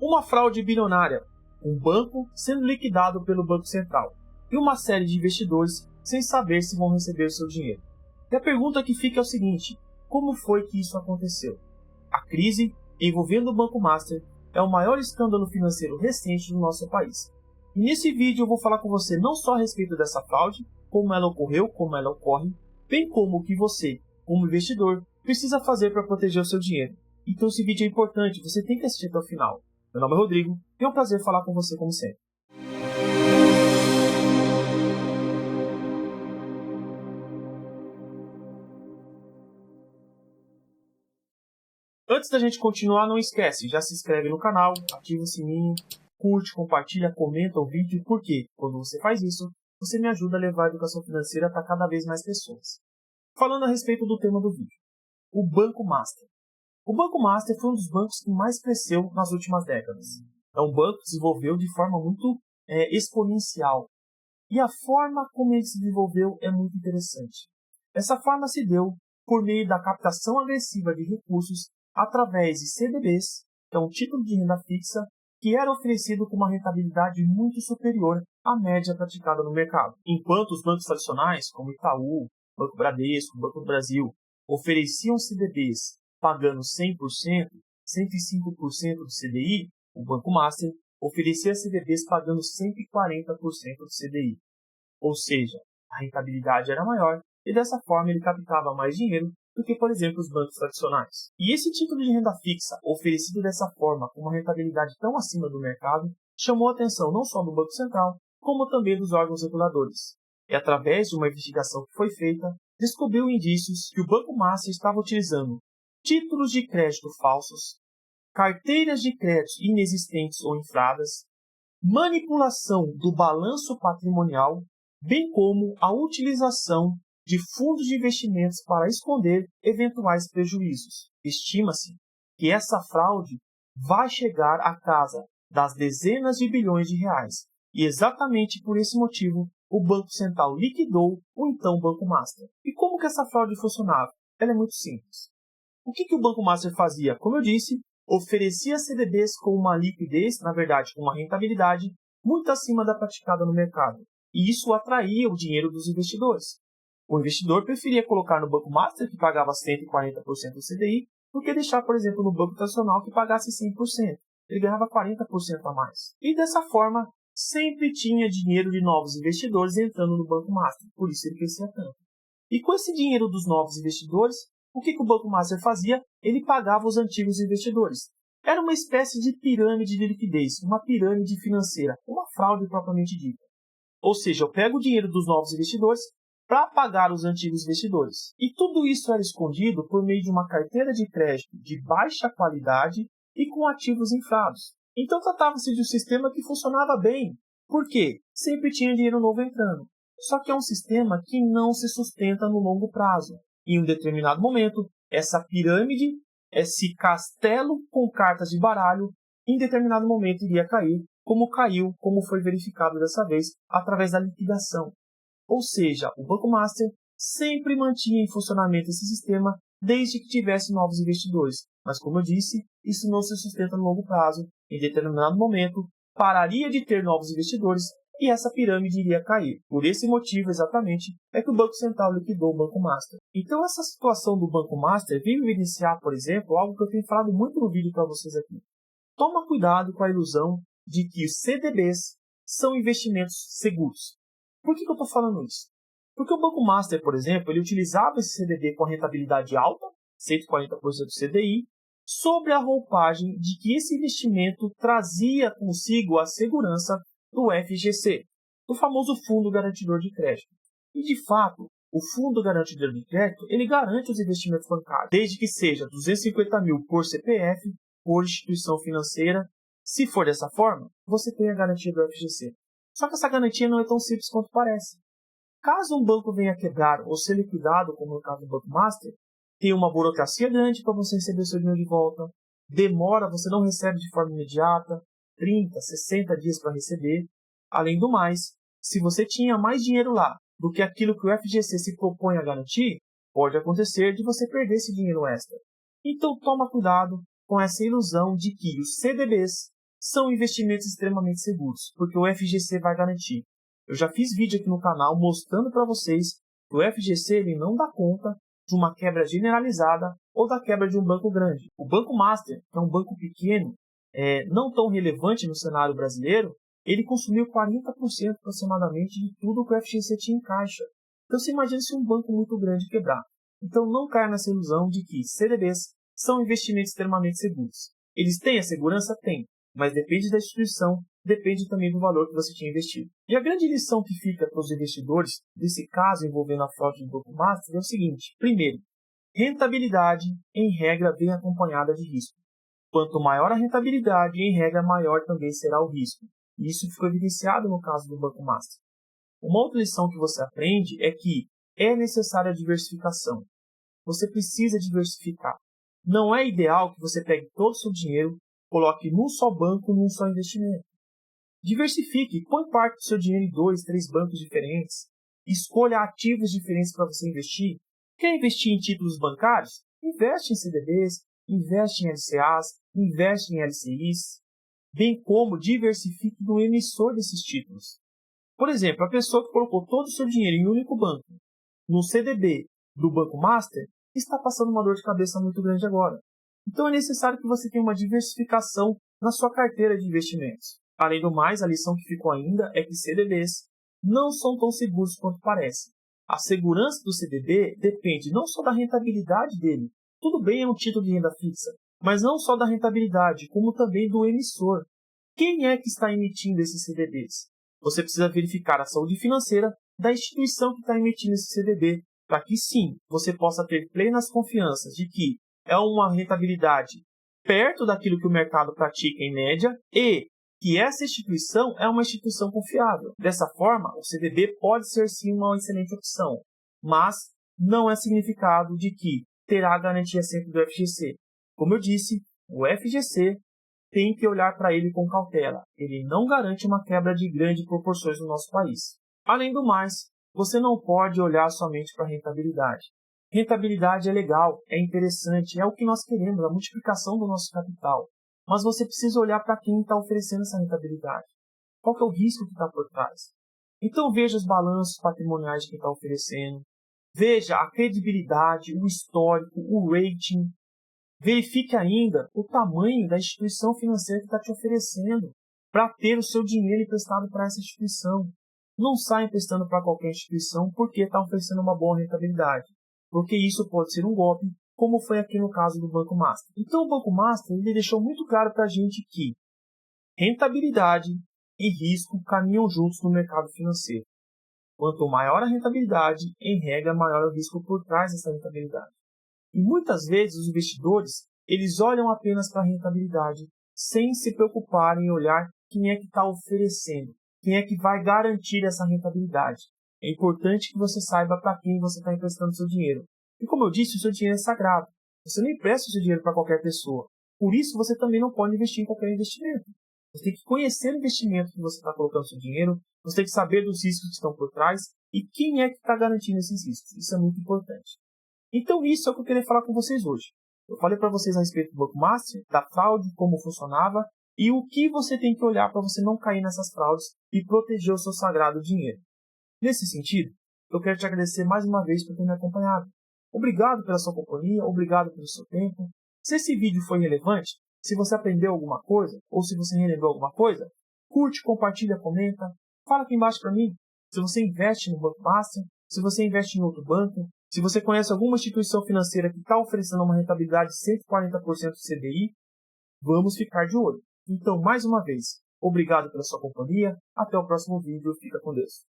Uma fraude bilionária, um banco sendo liquidado pelo Banco Central e uma série de investidores sem saber se vão receber seu dinheiro. E a pergunta que fica é o seguinte: como foi que isso aconteceu? A crise envolvendo o Banco Master é o maior escândalo financeiro recente do nosso país. E nesse vídeo eu vou falar com você não só a respeito dessa fraude, como ela ocorreu, como ela ocorre, bem como o que você, como investidor, precisa fazer para proteger o seu dinheiro. Então esse vídeo é importante, você tem que assistir até o final. Meu nome é Rodrigo e é um prazer falar com você como sempre. Antes da gente continuar, não esquece, já se inscreve no canal, ativa o sininho, curte, compartilha, comenta o vídeo, porque quando você faz isso, você me ajuda a levar a educação financeira para cada vez mais pessoas. Falando a respeito do tema do vídeo, o Banco Master. O Banco Master foi um dos bancos que mais cresceu nas últimas décadas. É um banco que se desenvolveu de forma muito exponencial. E a forma como ele se desenvolveu é muito interessante. Essa forma se deu por meio da captação agressiva de recursos através de CDBs, que é um título de renda fixa, que era oferecido com uma rentabilidade muito superior à média praticada no mercado. Enquanto os bancos tradicionais, como Itaú, Banco Bradesco, Banco do Brasil, ofereciam CDBs pagando 100%, 105% do CDI, o Banco Master oferecia CDBs pagando 140% do CDI. Ou seja, a rentabilidade era maior e dessa forma ele captava mais dinheiro do que, por exemplo, os bancos tradicionais. E esse título de renda fixa, oferecido dessa forma, com uma rentabilidade tão acima do mercado, chamou a atenção não só do Banco Central, como também dos órgãos reguladores. E através de uma investigação que foi feita, descobriu indícios que o Banco Master estava utilizando títulos de crédito falsos, carteiras de crédito inexistentes ou infladas, manipulação do balanço patrimonial, bem como a utilização de fundos de investimentos para esconder eventuais prejuízos. Estima-se que essa fraude vai chegar à casa das dezenas de bilhões de reais. E exatamente por esse motivo, o Banco Central liquidou o então Banco Master. E como que essa fraude funcionava? Ela é muito simples. O que o Banco Master fazia? Como eu disse, oferecia CDBs com uma liquidez, na verdade, com uma rentabilidade muito acima da praticada no mercado. E isso atraía o dinheiro dos investidores. O investidor preferia colocar no Banco Master, que pagava 140% do CDI, do que deixar, por exemplo, no banco tradicional, que pagasse 100%. Ele ganhava 40% a mais. E dessa forma, sempre tinha dinheiro de novos investidores entrando no Banco Master. Por isso ele crescia tanto. E com esse dinheiro dos novos investidores, o que o Banco Master fazia? Ele pagava os antigos investidores. Era uma espécie de pirâmide de liquidez, uma pirâmide financeira, uma fraude propriamente dita. Ou seja, eu pego o dinheiro dos novos investidores para pagar os antigos investidores. E tudo isso era escondido por meio de uma carteira de crédito de baixa qualidade e com ativos inflados. Então tratava-se de um sistema que funcionava bem. Por quê? Sempre tinha dinheiro novo entrando. Só que é um sistema que não se sustenta no longo prazo. Em um determinado momento, essa pirâmide, esse castelo com cartas de baralho, em determinado momento iria cair, como caiu, como foi verificado dessa vez, através da liquidação. Ou seja, o Banco Master sempre mantinha em funcionamento esse sistema desde que tivesse novos investidores. Mas, como eu disse, isso não se sustenta no longo prazo. Em determinado momento, pararia de ter novos investidores e essa pirâmide iria cair. Por esse motivo, exatamente, é que o Banco Central liquidou o Banco Master. Então, essa situação do Banco Master veio evidenciar, por exemplo, algo que eu tenho falado muito no vídeo para vocês aqui. Toma cuidado com a ilusão de que os CDBs são investimentos seguros. Por que eu estou falando isso? Porque o Banco Master, por exemplo, ele utilizava esse CDB com a rentabilidade alta, 140% do CDI, sobre a roupagem de que esse investimento trazia consigo a segurança do FGC, do famoso Fundo Garantidor de Crédito. E, de fato, o Fundo Garantidor de Crédito, ele garante os investimentos bancários, desde que seja 250 mil por CPF, por instituição financeira. Se for dessa forma, você tem a garantia do FGC. Só que essa garantia não é tão simples quanto parece. Caso um banco venha quebrar ou ser liquidado, como no caso do Banco Master, tem uma burocracia grande para você receber seu dinheiro de volta, demora, você não recebe de forma imediata, 30, 60 dias para receber. Além do mais, se você tinha mais dinheiro lá do que aquilo que o FGC se propõe a garantir, pode acontecer de você perder esse dinheiro extra. Então toma cuidado com essa ilusão de que os CDBs são investimentos extremamente seguros, porque o FGC vai garantir. Eu já fiz vídeo aqui no canal mostrando para vocês que o FGC ele não dá conta de uma quebra generalizada ou da quebra de um banco grande. O Banco Master, que é um banco pequeno, não tão relevante no cenário brasileiro, ele consumiu 40% aproximadamente de tudo que o FGC tinha em caixa. Então você imagina se um banco muito grande quebrar. Então não caia nessa ilusão de que CDBs são investimentos extremamente seguros. Eles têm a segurança? Tem, mas depende da instituição, depende também do valor que você tinha investido. E a grande lição que fica para os investidores desse caso envolvendo a fraude do Banco Master é o seguinte. Primeiro, rentabilidade, em regra, vem acompanhada de risco. Quanto maior a rentabilidade, em regra, maior também será o risco. E isso ficou evidenciado no caso do Banco Master. Uma outra lição que você aprende é que é necessária a diversificação. Você precisa diversificar. Não é ideal que você pegue todo o seu dinheiro, coloque num só banco, num só investimento. Diversifique, põe parte do seu dinheiro em 2, 3 bancos diferentes. Escolha ativos diferentes para você investir. Quer investir em títulos bancários? Investe em CDBs, investe em LCAs, investe em LCIs, bem como diversifique no emissor desses títulos. Por exemplo, a pessoa que colocou todo o seu dinheiro em um único banco, no CDB do Banco Master, está passando uma dor de cabeça muito grande agora. Então é necessário que você tenha uma diversificação na sua carteira de investimentos. Além do mais, a lição que ficou ainda é que CDBs não são tão seguros quanto parece. A segurança do CDB depende não só da rentabilidade dele, tudo bem, é um título de renda fixa, mas não só da rentabilidade, como também do emissor. Quem é que está emitindo esses CDBs? Você precisa verificar a saúde financeira da instituição que está emitindo esse CDB, para que sim, você possa ter plenas confianças de que é uma rentabilidade perto daquilo que o mercado pratica em média e que essa instituição é uma instituição confiável. Dessa forma, o CDB pode ser sim uma excelente opção, mas não é significado de que terá a garantia sempre do FGC. Como eu disse, o FGC tem que olhar para ele com cautela. Ele não garante uma quebra de grandes proporções no nosso país. Além do mais, você não pode olhar somente para a rentabilidade. Rentabilidade é legal, é interessante, é o que nós queremos, a multiplicação do nosso capital. Mas você precisa olhar para quem está oferecendo essa rentabilidade. Qual que é o risco que está por trás? Então veja os balanços patrimoniais de quem está oferecendo. Veja a credibilidade, o histórico, o rating. Verifique ainda o tamanho da instituição financeira que está te oferecendo para ter o seu dinheiro emprestado para essa instituição. Não saia emprestando para qualquer instituição porque está oferecendo uma boa rentabilidade. Porque isso pode ser um golpe, como foi aqui no caso do Banco Master. Então o Banco Master ele deixou muito claro para a gente que rentabilidade e risco caminham juntos no mercado financeiro. Quanto maior a rentabilidade, em regra, maior o risco por trás dessa rentabilidade. E muitas vezes os investidores eles olham apenas para a rentabilidade, sem se preocuparem em olhar quem é que está oferecendo, quem é que vai garantir essa rentabilidade. É importante que você saiba para quem você está emprestando seu dinheiro. E como eu disse, o seu dinheiro é sagrado. Você não empresta o seu dinheiro para qualquer pessoa. Por isso, você também não pode investir em qualquer investimento. Você tem que conhecer o investimento que você está colocando seu dinheiro, você tem que saber dos riscos que estão por trás e quem é que está garantindo esses riscos. Isso é muito importante. Então, isso é o que eu queria falar com vocês hoje. Eu falei para vocês a respeito do Banco Master, da fraude, como funcionava e o que você tem que olhar para você não cair nessas fraudes e proteger o seu sagrado dinheiro. Nesse sentido, eu quero te agradecer mais uma vez por ter me acompanhado. Obrigado pela sua companhia, obrigado pelo seu tempo. Se esse vídeo foi relevante, se você aprendeu alguma coisa, ou se você relembrou alguma coisa, curte, compartilha, comenta, fala aqui embaixo para mim. Se você investe no Banco Master, se você investe em outro banco, se você conhece alguma instituição financeira que está oferecendo uma rentabilidade de 140% do CDI, vamos ficar de olho. Então, mais uma vez, obrigado pela sua companhia, até o próximo vídeo, fica com Deus.